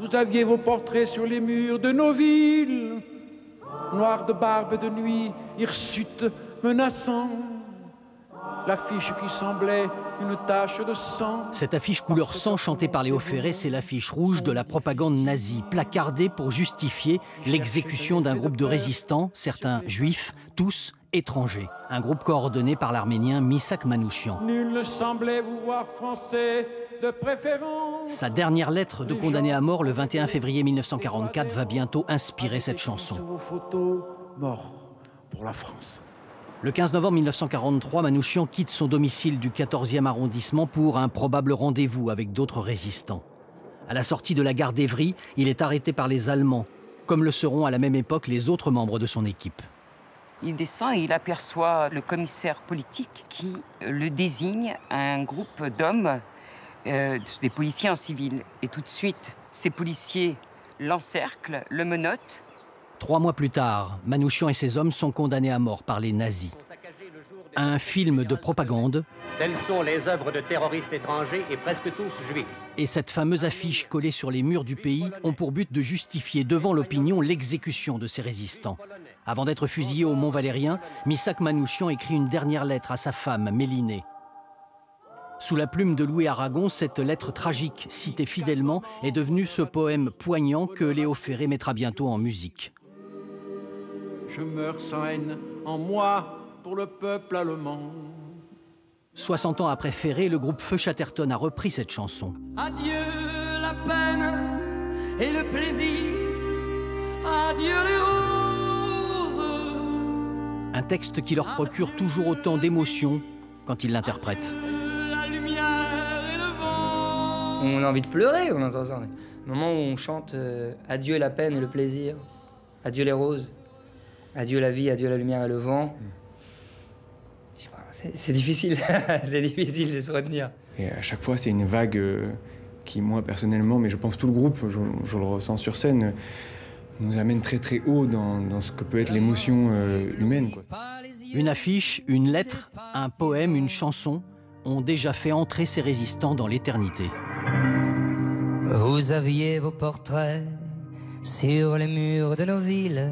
Vous aviez vos portraits sur les murs de nos villes, noirs de barbe et de nuit, hirsutes menaçants. L'affiche qui semblait une tache de sang. Cette affiche couleur sang chantée par Léo Ferré, c'est l'affiche rouge de la propagande nazie, placardée pour justifier l'exécution d'un groupe de résistants, certains juifs, tous étrangers. Un groupe coordonné par l'Arménien Misak Manouchian. Nul ne semblait vous voir français de préférence. Sa dernière lettre de condamné à mort le 21 février 1944 va bientôt inspirer cette chanson. Sur vos photos, mort pour la France. Le 15 novembre 1943, Manouchian quitte son domicile du 14e arrondissement pour un probable rendez-vous avec d'autres résistants. À la sortie de la gare d'Evry, il est arrêté par les Allemands, comme le seront à la même époque les autres membres de son équipe. Il descend et il aperçoit le commissaire politique qui le désigne à un groupe d'hommes, des policiers en civil. Et tout de suite, ces policiers l'encerclent, le menottent. 3 mois plus tard, Manouchian et ses hommes sont condamnés à mort par les nazis. Un film de propagande. Telles sont les œuvres de terroristes étrangers et presque tous juifs. Et cette fameuse affiche collée sur les murs du pays ont pour but de justifier devant l'opinion l'exécution de ces résistants. Avant d'être fusillé au Mont-Valérien, Misak Manouchian écrit une dernière lettre à sa femme, Mélinée. Sous la plume de Louis Aragon, cette lettre tragique, citée fidèlement, est devenue ce poème poignant que Léo Ferré mettra bientôt en musique. Je meurs sans haine en moi pour le peuple allemand. 60 ans après Ferré, le groupe Feu Chatterton a repris cette chanson. Adieu la peine et le plaisir, adieu les roses. Un texte qui leur procure toujours autant d'émotion quand ils l'interprètent. La lumière et le vent. On a envie de pleurer, on entend ça. Le moment où on chante adieu la peine et le plaisir, adieu les roses, adieu la vie, adieu la lumière et le vent. C'est difficile, c'est difficile de se retenir. Et à chaque fois, c'est une vague qui, moi, personnellement, mais je pense tout le groupe, je le ressens sur scène, nous amène très très haut dans ce que peut être l'émotion humaine, quoi. Une affiche, une lettre, un poème, une chanson ont déjà fait entrer ces résistants dans l'éternité. Vous aviez vos portraits sur les murs de nos villes,